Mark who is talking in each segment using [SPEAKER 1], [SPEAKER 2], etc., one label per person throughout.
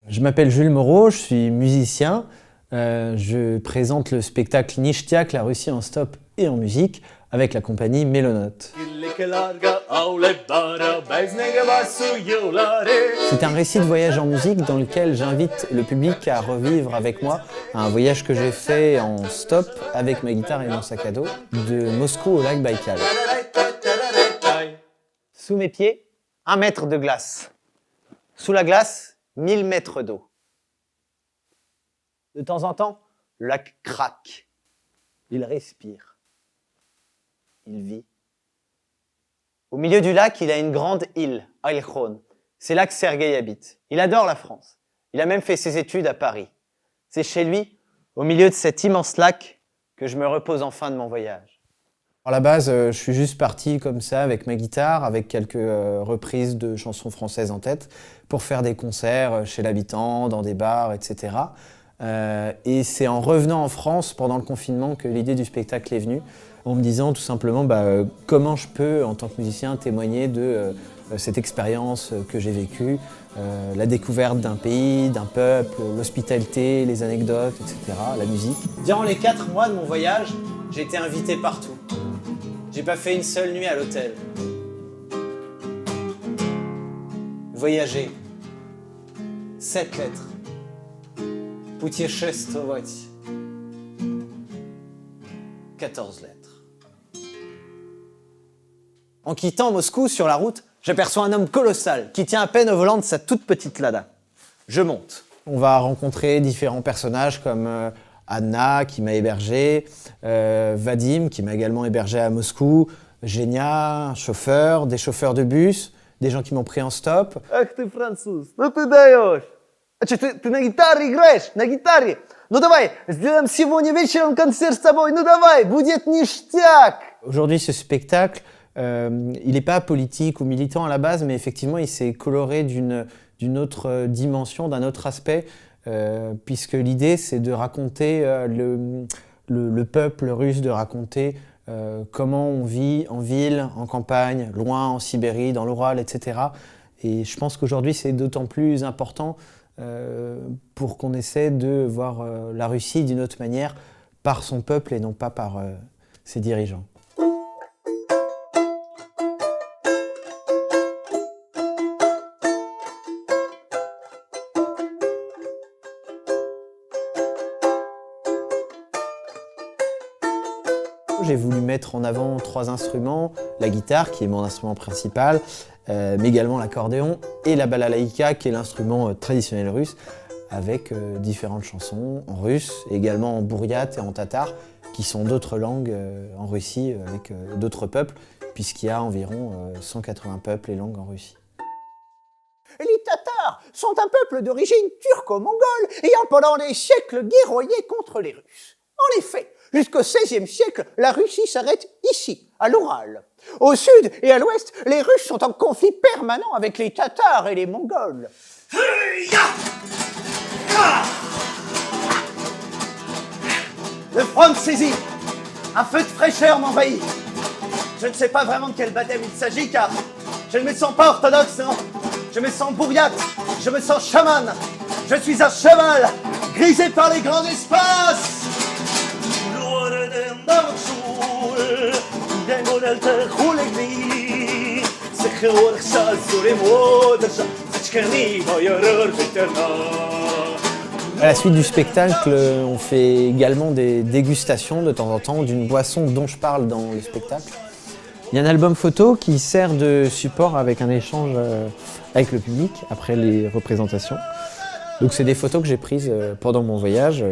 [SPEAKER 1] Je m'appelle Jules Moreau, je suis musicien. Je présente le spectacle Nishtiak, la Russie en stop et en musique, avec la compagnie Mélonote. C'est un récit de voyage en musique dans lequel j'invite le public à revivre avec moi un voyage que j'ai fait en stop avec ma guitare et mon sac à dos, de Moscou au lac Baïkal. Sous mes pieds, 1 mètre de glace. Sous la glace, 1000 mètres d'eau. De temps en temps, le lac craque. Il respire. Il vit. Au milieu du lac, il a une grande île, Ailkhon. C'est là que Sergueï habite. Il adore la France. Il a même fait ses études à Paris. C'est chez lui, au milieu de cet immense lac, que je me repose enfin de mon voyage. À la base, je suis juste parti comme ça avec ma guitare, avec quelques reprises de chansons françaises en tête, pour faire des concerts chez l'habitant, dans des bars, etc. Et c'est en revenant en France pendant le confinement que l'idée du spectacle est venue, en me disant tout simplement comment je peux, en tant que musicien, témoigner de cette expérience que j'ai vécue, la découverte d'un pays, d'un peuple, l'hospitalité, les anecdotes, etc., la musique. Durant les 4 mois de mon voyage, j'ai été invité partout. J'ai pas fait une seule nuit à l'hôtel. Voyager. 7 lettres. Путешествовать. 14 lettres. En quittant Moscou sur la route, j'aperçois un homme colossal qui tient à peine au volant de sa toute petite Lada. Je monte. On va rencontrer différents personnages comme Anna qui m'a hébergé, Vadim qui m'a également hébergé à Moscou, Genia, un chauffeur, des chauffeurs de bus, des gens qui m'ont pris en stop.
[SPEAKER 2] Ах ты француз, ну ты даешь! А что, ты на гитаре играешь? На гитаре? Ну давай, сделаем сегодня вечером концерт с тобой, ну давай, будет ништяк!
[SPEAKER 1] Aujourd'hui, ce spectacle, il n'est pas politique ou militant à la base, mais effectivement, il s'est coloré d'une autre dimension, d'un autre aspect, puisque l'idée, c'est de raconter le peuple russe, de raconter comment on vit en ville, en campagne, loin, en Sibérie, dans l'Oural, etc. Et je pense qu'aujourd'hui, c'est d'autant plus important pour qu'on essaie de voir la Russie d'une autre manière, par son peuple et non pas par ses dirigeants. J'ai voulu mettre en avant 3 instruments, la guitare qui est mon instrument principal, mais également l'accordéon et la balalaïka qui est l'instrument traditionnel russe, avec différentes chansons en russe, également en bouriate et en tatar, qui sont d'autres langues en Russie avec d'autres peuples, puisqu'il y a environ 180 peuples et langues en Russie.
[SPEAKER 3] Les Tatars sont un peuple d'origine turco-mongole ayant pendant des siècles guerroyé contre les Russes. En effet, jusqu'au XVIe siècle, la Russie s'arrête ici, à l'Oural. Au sud et à l'ouest, les Russes sont en conflit permanent avec les Tatars et les Mongols. Le front me saisit. Un feu de fraîcheur m'envahit. Je ne sais pas vraiment de quel baptême il s'agit, car je ne me sens pas orthodoxe, non. Je me sens bourriate, je me sens chaman. Je suis un cheval, grisé par les grands espaces.
[SPEAKER 1] À la suite du spectacle, on fait également des dégustations de temps en temps d'une boisson dont je parle dans le spectacle. Il y a un album photo qui sert de support avec un échange avec le public après les représentations. Donc c'est des photos que j'ai prises pendant mon voyage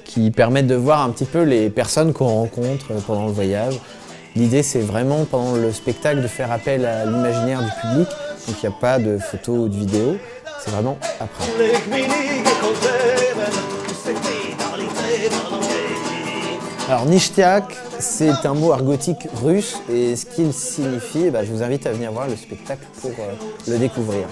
[SPEAKER 1] qui permettent de voir un petit peu les personnes qu'on rencontre pendant le voyage. L'idée, c'est vraiment pendant le spectacle de faire appel à l'imaginaire du public, donc il n'y a pas de photos ou de vidéos, c'est vraiment après. Alors Nishtiak, c'est un mot argotique russe et ce qu'il signifie, je vous invite à venir voir le spectacle pour le découvrir.